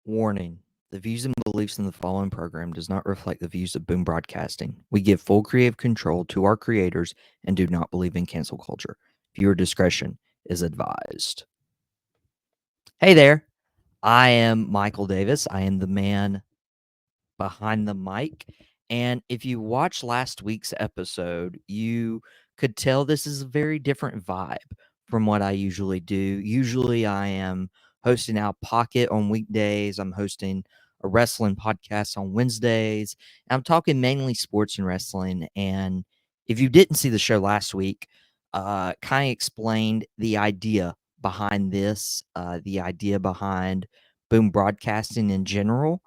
Warning: the views and beliefs in the following program does not reflect the views of Boom Broadcasting. We give full creative control to our creators and do not believe in cancel culture. Viewer discretion is advised. Hey there, I am Michael Davis. I am the man behind the mic. And if you watched last week's episode, you could tell this is a very different vibe from what I usually do. Usually, I am hosting Out Pocket on weekdays, I'm hosting a wrestling podcast on Wednesdays. I'm talking mainly sports and wrestling. And if you didn't see the show last week, kind of explained the idea behind this, the idea behind Boom Broadcasting in general,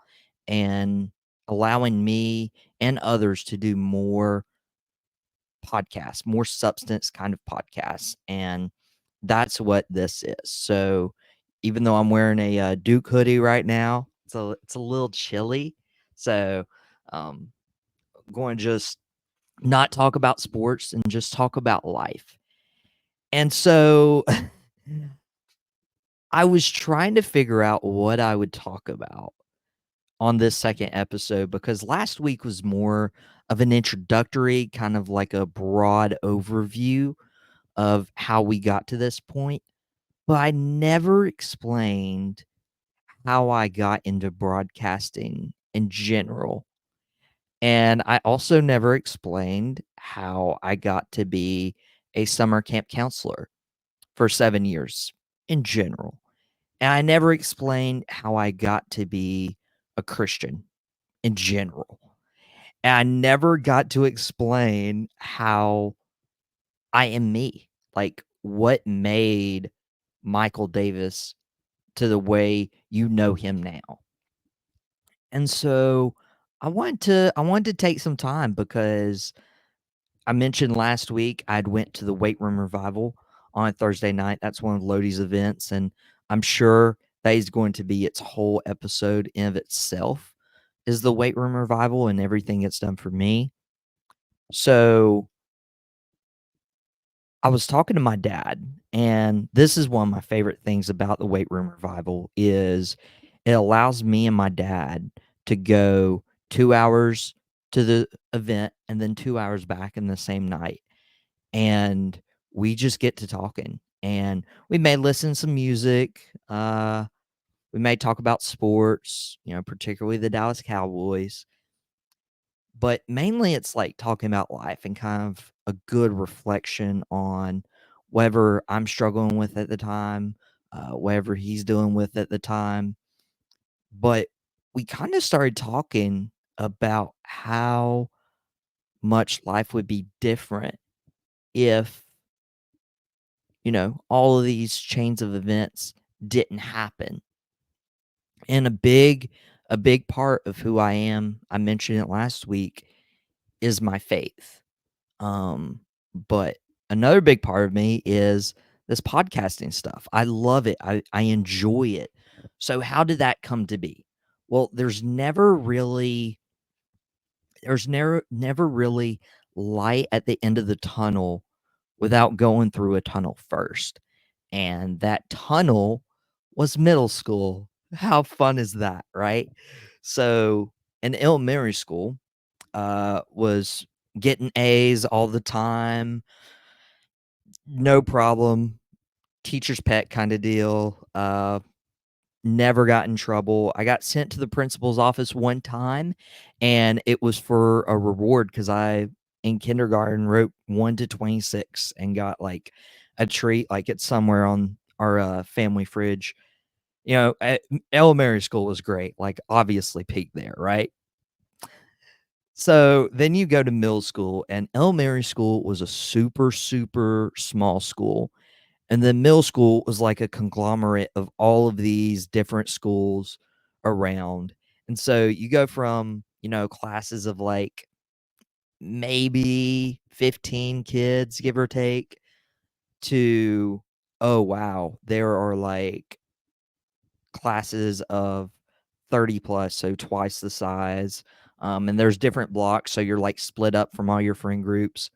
and allowing me and others to do more podcasts, more substance kind of podcasts. And that's what this is. So even though I'm wearing a Duke hoodie right now, it's a little chilly. So um, I'm going to just not talk about sports and just talk about life. And so I was trying to figure out what I would talk about on this second episode, because last week was more of an introductory, kind of like a broad overview of how we got to this point. But I never explained how I got into broadcasting in general. And I also never explained how I got to be a summer camp counselor for 7 years in general. And I never explained how I got to be a Christian in general. And I never got to explain how I am me. Like, what made Michael Davis to the way you know him now. And so I wanted to take some time, because I mentioned last week I'd went to the Weight Room Revival on a Thursday night. That's one of Lodi's events, and I'm sure that is going to be its whole episode in of itself, is the Weight Room Revival and everything it's done for me. So I was talking to my dad, and this is one of my favorite things about the Weight Room Revival is it allows me and my dad to go 2 hours to the event and then 2 hours back in the same night, and we just get to talking, and we may listen to some music, we may talk about sports, particularly the Dallas Cowboys, but mainly it's like talking about life and kind of a good reflection on whatever I'm struggling with at the time, whatever he's dealing with at the time. But we kind of started talking about how much life would be different if, all of these chains of events didn't happen. And a big part of who I am, I mentioned it last week, is my faith. But another big part of me is this podcasting stuff. I love it. I enjoy it. So how did that come to be? Well, there's never really light at the end of the tunnel without going through a tunnel first. And that tunnel was middle school. How fun is that, right? So in elementary school, was getting A's all the time, no problem, teacher's pet kind of deal. Never got in trouble. I got sent to the principal's office one time, and it was for a reward because I, in kindergarten, wrote 1 to 26 and got like a treat, like it's somewhere on our family fridge. Elementary school was great, like obviously peaked there, right? So then you go to middle school, and elementary school was a super, super small school. And then middle school was like a conglomerate of all of these different schools around. And so you go from, classes of like maybe 15 kids, give or take, to, oh, wow, there are like classes of 30 plus, so twice the size. And there's different blocks, so you're like split up from all your friend groups.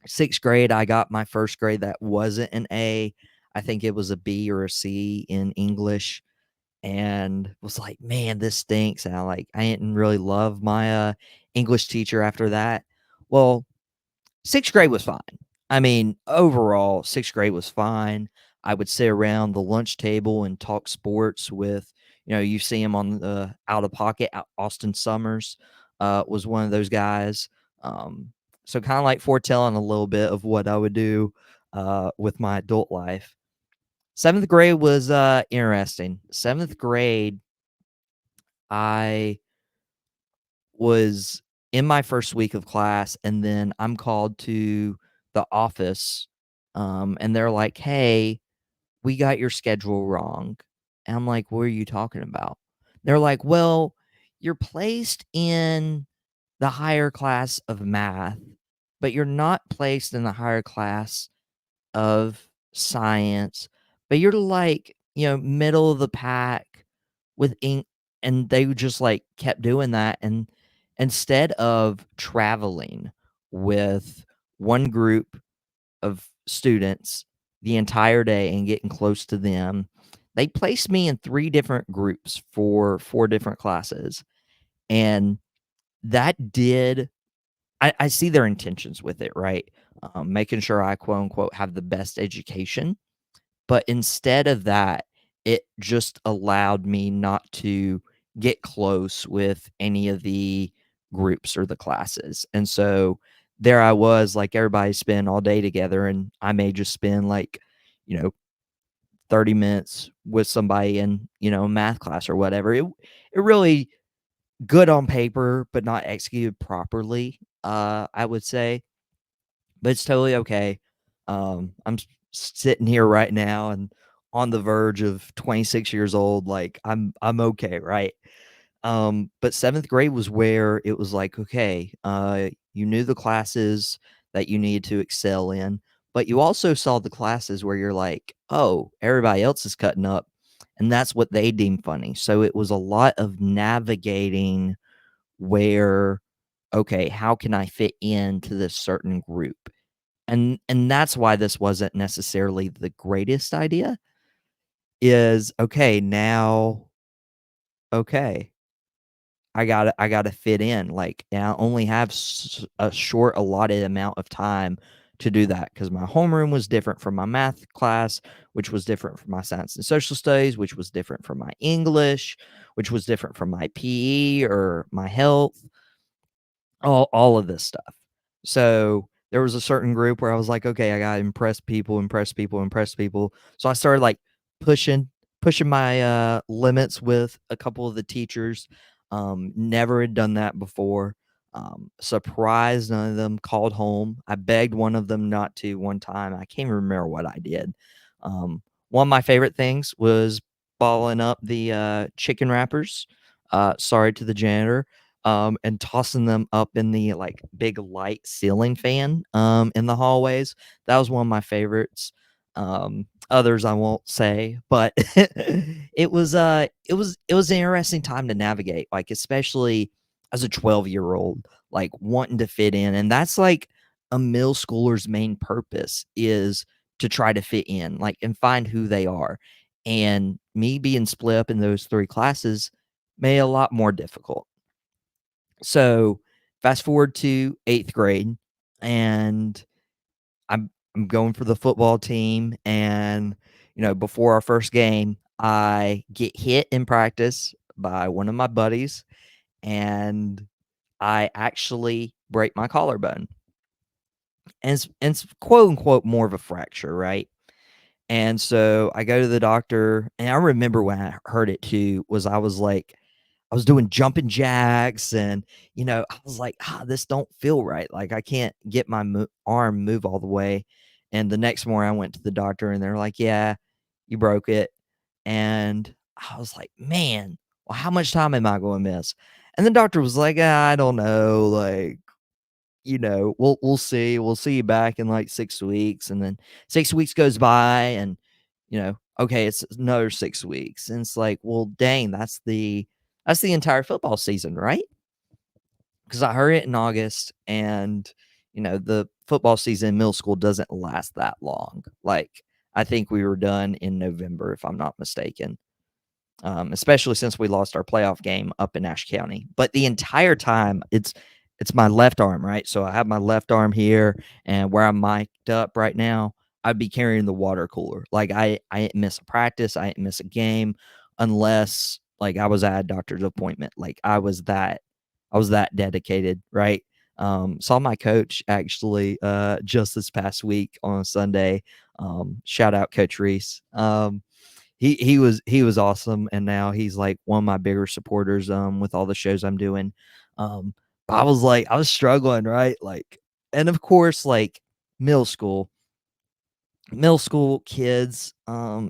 Sixth grade, I got my first grade that wasn't an A. I think it was a B or a C in English. and was like, "Man, this stinks." And I didn't really love my English teacher after that. Well, 6th grade was fine. I mean, overall, 6th grade was fine. I would sit around the lunch table and talk sports with, you see him on the Out of Pocket. Austin Summers was one of those guys. Um, so kind of like foretelling a little bit of what I would do with my adult life. 7th grade was interesting. 7th grade, I was in my first week of class, and then I'm called to the office, and they're like, "Hey, we got your schedule wrong." And I'm like, "What are you talking about?" They're like, "Well, you're placed in the higher class of math, but you're not placed in the higher class of science, but you're like, middle of the pack with ink." And they just like kept doing that. And instead of traveling with one group of students the entire day and getting close to them, they placed me in three different groups for four different classes. And that did, I see their intentions with it, right? Making sure I quote unquote have the best education. But instead of that, it just allowed me not to get close with any of the groups or the classes. And so there I was, like everybody spend all day together, and I may just spend like, you know, 30 minutes with somebody in, math class or whatever. It really good on paper, but not executed properly, I would say. But it's totally okay. I'm sitting here right now and on the verge of 26 years old. Like I'm okay, right? But 7th grade was where it was like, okay, you knew the classes that you needed to excel in, but you also saw the classes where you're like, oh, everybody else is cutting up, and that's what they deem funny. So it was a lot of navigating where, okay, how can I fit into this certain group? And that's why this wasn't necessarily the greatest idea, is, okay, now, okay, I gotta fit in, like, and I only have a short allotted amount of time to do that, because my homeroom was different from my math class, which was different from my science and social studies, which was different from my English, which was different from my PE or my health. All of this stuff. So, there was a certain group where I was like, "Okay, I gotta impress people, impress people, impress people." So, I started, like, pushing pushing my, limits with a couple of the teachers. Never had done that before. Surprised none of them called home. I begged one of them not to one time. I can't even remember what I did. One of my favorite things was balling up the, chicken wrappers, sorry to the janitor, and tossing them up in the, like, big light ceiling fan, in the hallways. That was one of my favorites. Others I won't say, but it was an interesting time to navigate, like, especially as a 12-year-old, like, wanting to fit in, and that's, like, a middle schooler's main purpose, is to try to fit in, like, and find who they are, and me being split up in those 3 classes made it a lot more difficult. So, fast forward to 8th grade, and I'm going for the football team, and, before our first game, I get hit in practice by one of my buddies, and I actually break my collarbone. And it's quote unquote more of a fracture, right? And so I go to the doctor, and I remember when I heard it too, was I was like, I was doing jumping jacks, and, I was like, this don't feel right. Like, I can't get my arm move all the way. And the next morning I went to the doctor, and they're like, yeah, you broke it. And I was like, man, well, how much time am I going to miss? And the doctor was like, I don't know. Like, we'll see. We'll see you back in like 6 weeks. And then 6 weeks goes by, and, okay, it's another 6 weeks. And it's like, well, dang, that's the entire football season, right? Because I heard it in August, and, the football season in middle school doesn't last that long. Like, I think we were done in November, if I'm not mistaken. especially since we lost our playoff game up in Ashe County. But the entire time, it's my left arm, right? So I have my left arm here, and where I'm mic'd up right now, I'd be carrying the water cooler. Like I didn't miss a practice, I didn't miss a game, unless like I was at a doctor's appointment. Like I was that dedicated, right? Saw my coach actually just this past week on Sunday. Shout out Coach Reese. He was awesome, and now he's like one of my bigger supporters with all the shows I'm doing. Um, but I was struggling, right? Like, and of course, like middle school, middle school kids,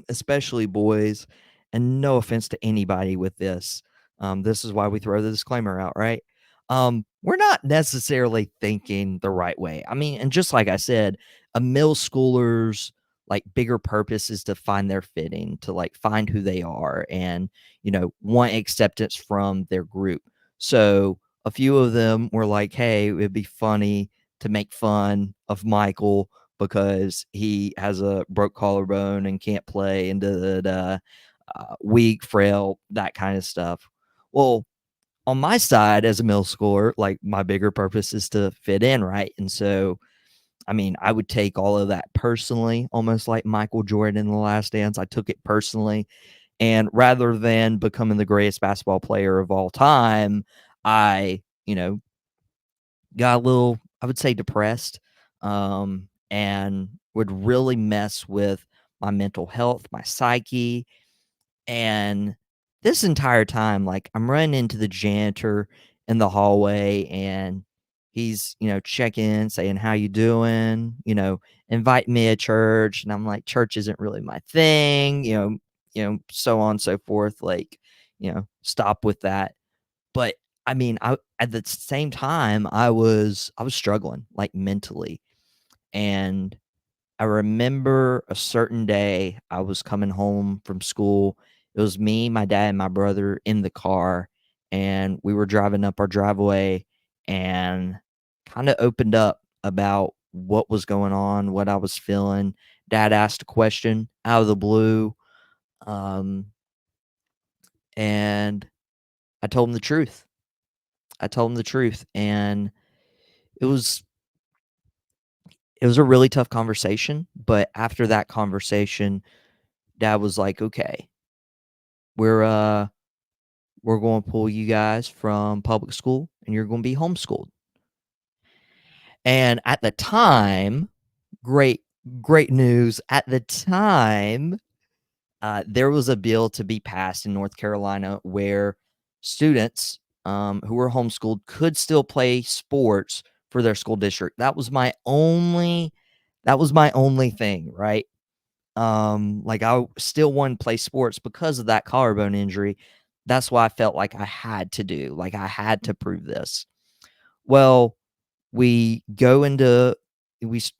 especially boys, and no offense to anybody with this is why we throw the disclaimer out, right? We're not necessarily thinking the right way. I mean, and just like I said, a middle schooler's like bigger purpose is to find their fitting, to like find who they are and, want acceptance from their group. So a few of them were like, hey, it'd be funny to make fun of Michael because he has a broke collarbone and can't play and weak, frail, that kind of stuff. Well, on my side as a middle schooler, like my bigger purpose is to fit in, right? And so, I mean, I would take all of that personally, almost like Michael Jordan in The Last Dance. I took it personally. And rather than becoming the greatest basketball player of all time, I, got a little, I would say, depressed, and would really mess with my mental health, my psyche. And this entire time, like I'm running into the janitor in the hallway and he's, checking in, saying, how you doing? Invite me to church. And I'm like, church isn't really my thing, so on and so forth. Like, stop with that. But I mean, I at the same time, I was struggling, like, mentally, and I remember a certain day, I was coming home from school. It was me, my dad, and my brother in the car, and we were driving up our driveway and kinda opened up about what was going on, what I was feeling. Dad asked a question out of the blue, um, and I told him the truth. I told him the truth, and it was it was a really tough conversation, but after that conversation, dad was like, "Okay, we're we're going to pull you guys from public school and you're going to be homeschooled." And at the time, great great news. At the time, there was a bill to be passed in North Carolina where students who were homeschooled could still play sports for their school district. That was my only thing, right? Like I still wanted to play sports because of that collarbone injury. That's why I felt like I had to do, like I had to prove this. Well, we go into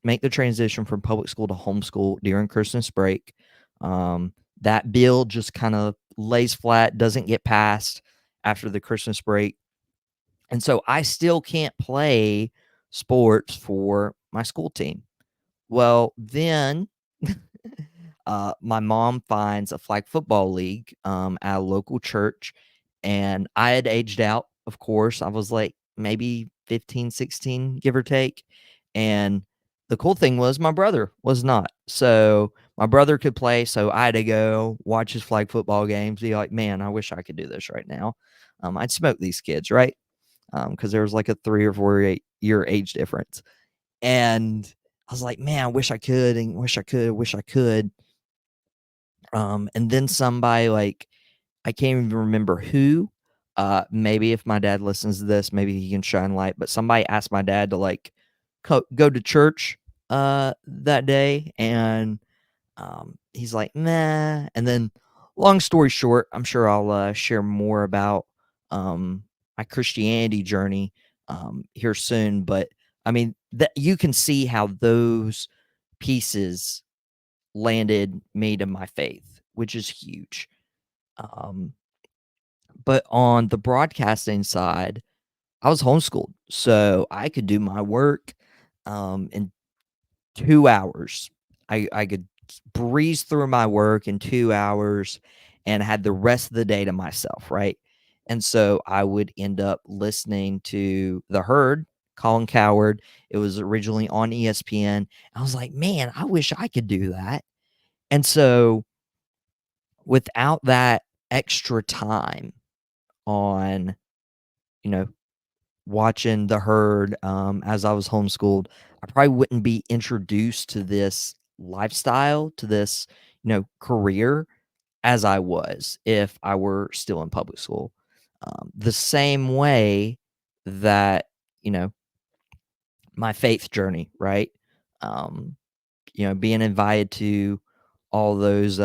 make the transition from public school to homeschool during Christmas break. That bill just kind of lays flat, doesn't get passed after the Christmas break. And so I still can't play sports for my school team. Well, then my mom finds a flag football league at a local church, and I had aged out, of course. I was like maybe 15, 16, give or take. And the cool thing was my brother was not. So my brother could play. So I had to go watch his flag football games, be like, man, I wish I could do this right now. I'd smoke these kids, right? Because there was like a 3 or 4 year age difference. And I was like, man, I wish I could and wish I could, wish I could. And then somebody like I can't even remember who. Maybe if my dad listens to this, maybe he can shine light. But somebody asked my dad to like go to church that day, and he's like, nah. And then, long story short, I'm sure I'll share more about my Christianity journey here soon. But I mean, that you can see how those pieces landed me to my faith, which is huge. Um, but on the broadcasting side, I was homeschooled, so I could do my work in 2 hours. I could breeze through my work in 2 hours, and had the rest of the day to myself, right? And so I would end up listening to The Herd, Colin Cowherd. It was originally on ESPN. I was like, man, I wish I could do that. And so without that extra time on, you know, watching The Herd, as I was homeschooled, I probably wouldn't be introduced to this lifestyle, to this, career as I was if I were still in public school. The same way that, you know, my faith journey, right? Um, being invited to all those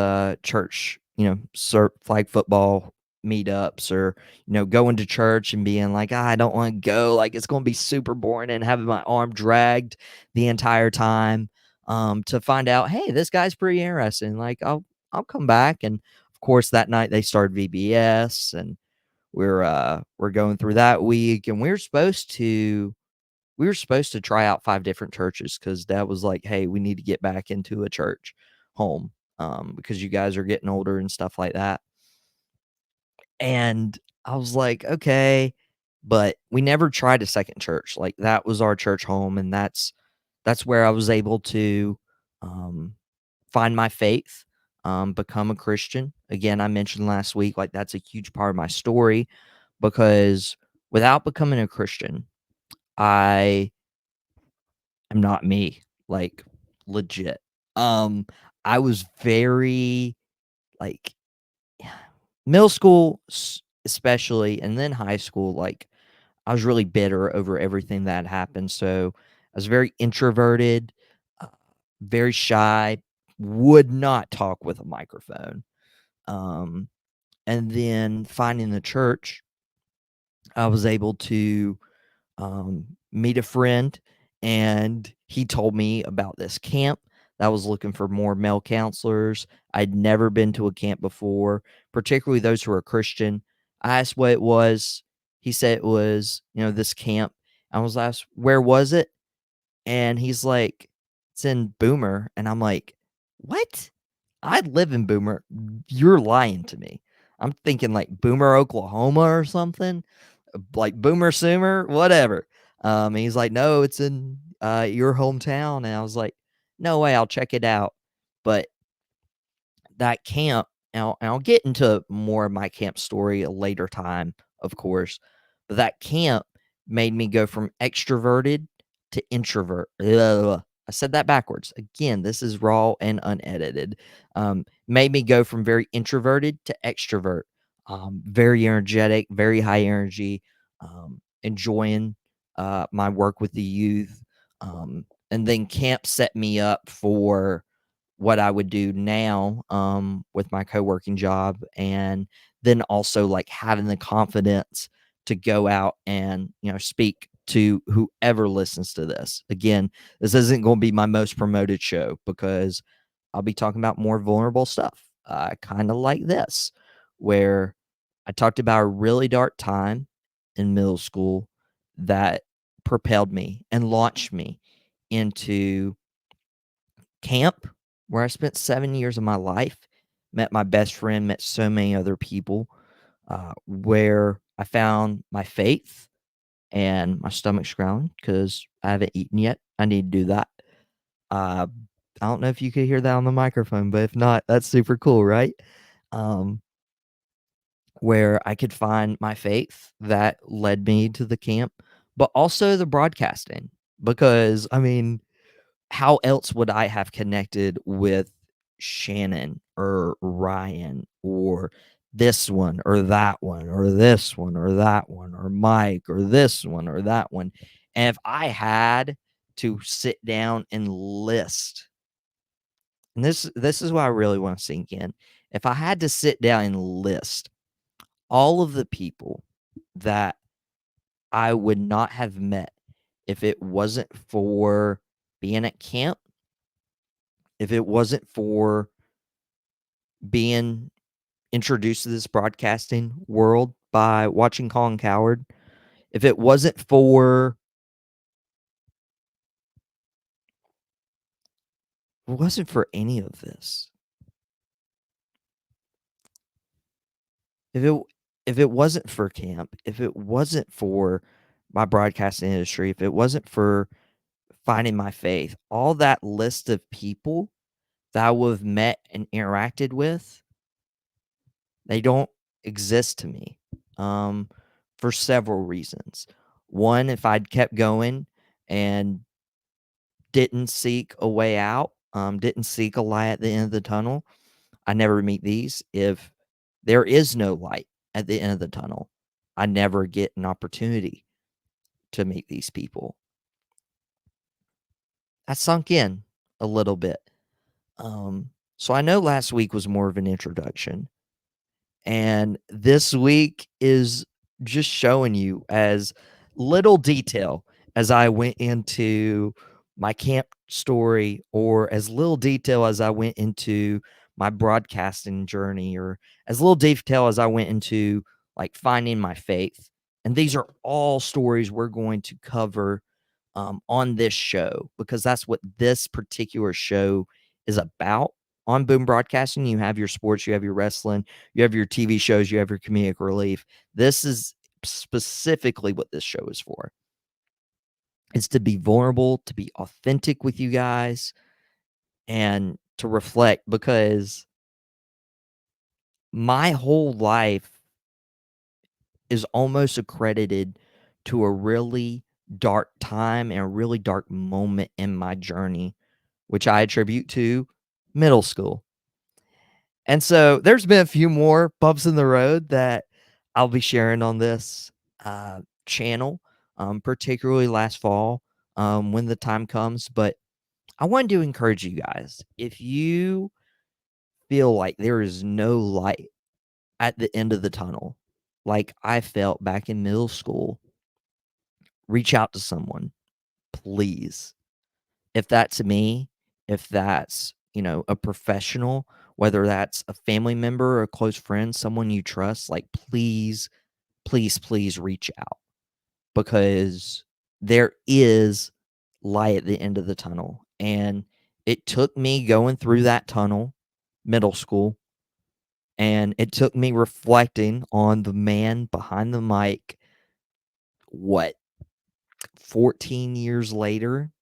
church, flag football meetups, or going to church and being like, I don't want to go, like it's going to be super boring, and having my arm dragged the entire time, to find out, hey, this guy's pretty interesting, like I'll come back. And of course that night they started VBS, and we're going through that week, and we were supposed to try out 5 different churches, because Dad was like, "Hey, we need to get back into a church home, because you guys are getting older and stuff like that." And I was like, "Okay," but we never tried a second church. Like, that was our church home, and that's where I was able to, um, find my faith, become a Christian. Again, I mentioned last week, like, that's a huge part of my story, because without becoming a Christian, I am not me, like, legit. Um, I was very, like, middle school, especially, and then high school, like, I was really bitter over everything that happened. So I was very introverted, uh, very shy, would not talk with a microphone. Um, and then finding the church, I was able to, meet a friend, and he told me about this camp that was looking for more male counselors. I'd never been to a camp before, particularly those who are Christian. I asked what it was. He said it was, this camp. I was asked, where was it? And he's like, it's in Boomer. And I'm like, what? I live in Boomer. You're lying to me. I'm thinking like Boomer, Oklahoma or something, like Boomer Sooner, whatever. And he's like, no, it's in your hometown. And I was like, no way, I'll check it out. But that camp, and I'll get into more of my camp story a later time, of course, but that camp made me go from extroverted to introvert. Ugh. I said that backwards. Again, this is raw and unedited. Made me go from very introverted to extrovert. Very energetic, very high energy, enjoying my work with the youth. And then camp set me up for what I would do now, with my co-working job, and then also, like, having the confidence to go out and, speak to whoever listens to this. Again, this isn't gonna be my most promoted show, because I'll be talking about more vulnerable stuff, kinda like this, where I talked about a really dark time in middle school that propelled me and launched me into camp, where I spent 7 years of my life, met my best friend, met so many other people, where I found my faith, and my stomach's growling because I haven't eaten yet. I need to do that. Uh, I don't know if you could hear that on the microphone, but if not, that's super cool, right? Um, where I could find my faith that led me to the camp, but also the broadcasting, because, I mean, how else would I have connected with Shannon or Ryan or this one or that one or this one or that one or Mike or this one or that one? And if I had to sit down and list, and this is what I really want to sink in. If I had to sit down and list all of the people that I would not have met if it wasn't for being at camp, if it wasn't for being introduced to this broadcasting world by watching Colin Cowherd, if it wasn't for any of this, If it if it wasn't for camp, if it wasn't for my broadcasting industry, if it wasn't for finding my faith, all that list of people that I would have met and interacted with, they don't exist to me, for several reasons. One, if I'd kept going and didn't seek a way out, didn't seek a light at the end of the tunnel, I never meet these. If there is no light at the end of the tunnel, I never get an opportunity to meet these people. I sunk in a little bit. So I know last week was more of an introduction, and this week is just showing you as little detail as I went into my camp story, or as little detail as I went into my broadcasting journey, or as little detail as I went into like finding my faith. And these are all stories we're going to cover on this show, because that's what this particular show is about. On Boom Broadcasting, you have your sports, you have your wrestling, you have your TV shows, you have your comedic relief. This is specifically what this show is for. It's to be vulnerable, to be authentic with you guys, and to reflect, because my whole life is almost accredited to a really dark time and a really dark moment in my journey, which I attribute to middle school. And so there's been a few more bumps in the road that I'll be sharing on this channel, particularly last fall, when the time comes. But I wanted to encourage you guys, if you feel like there is no light at the end of the tunnel, like I felt back in middle school, reach out to someone, please. If that's me, if that's, a professional, whether that's a family member or a close friend, someone you trust, like please, please, please reach out, because there is light at the end of the tunnel. And it took me going through that tunnel, middle school, and it took me reflecting on the man behind the mic, what, 14 years later,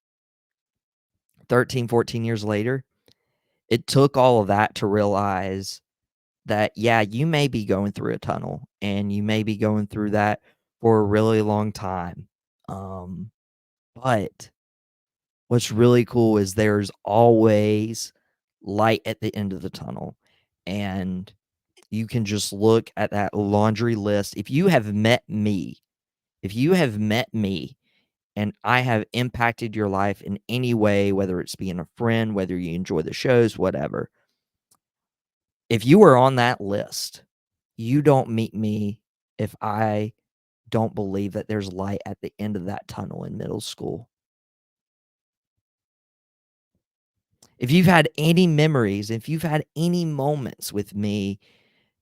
13, 14 years later. It took all of that to realize that, yeah, you may be going through a tunnel, and you may be going through that for a really long time. Um, but what's really cool is there's always light at the end of the tunnel. And you can just look at that laundry list. If you have met me and I have impacted your life in any way, whether it's being a friend, whether you enjoy the shows, whatever, if you are on that list, you don't meet me if I don't believe that there's light at the end of that tunnel in middle school. If you've had any memories, if you've had any moments with me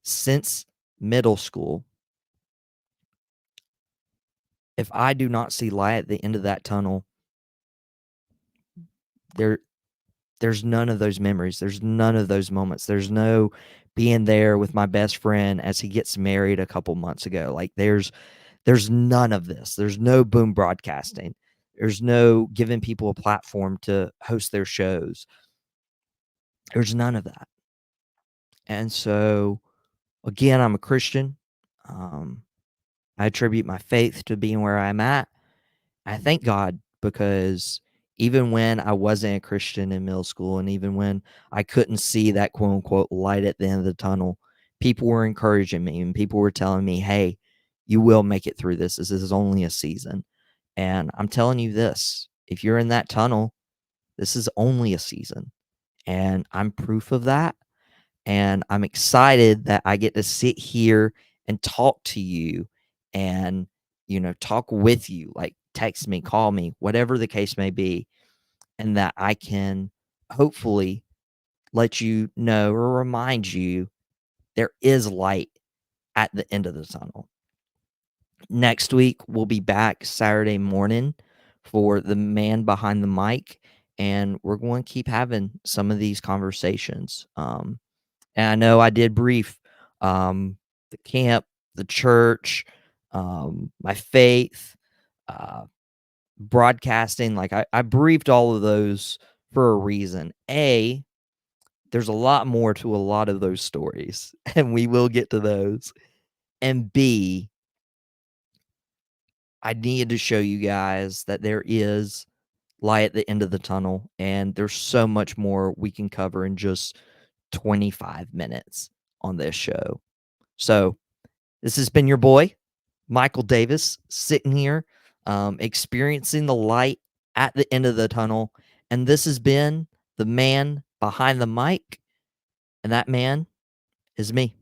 since middle school, if I do not see light at the end of that tunnel, there there's none of those memories. There's none of those moments. There's no being there with my best friend as he gets married a couple months ago. Like there's none of this. There's no Boom Broadcasting. There's no giving people a platform to host their shows. There's none of that. And so, again, I'm a Christian. Um, I attribute my faith to being where I'm at. I thank God, because even when I wasn't a Christian in middle school, and even when I couldn't see that quote unquote light at the end of the tunnel, people were encouraging me, and people were telling me, hey, you will make it through this. This is only a season. And I'm telling you this, if you're in that tunnel, this is only a season. And I'm proof of that. And I'm excited that I get to sit here and talk to you, and, talk with you, like text me, call me, whatever the case may be. And that I can hopefully let you know or remind you there is light at the end of the tunnel. Next week, we'll be back Saturday morning for the man behind the mic, and we're going to keep having some of these conversations. And I know I did brief the camp, the church, my faith, uh, broadcasting. Like I briefed all of those for a reason. There's a lot more to a lot of those stories, and we will get to those. And B, I needed to show you guys that there is light at the end of the tunnel, and there's so much more we can cover in just 25 minutes on this show. So, this has been your boy, Michael Davis, sitting here, experiencing the light at the end of the tunnel. And this has been the man behind the mic, and that man is me.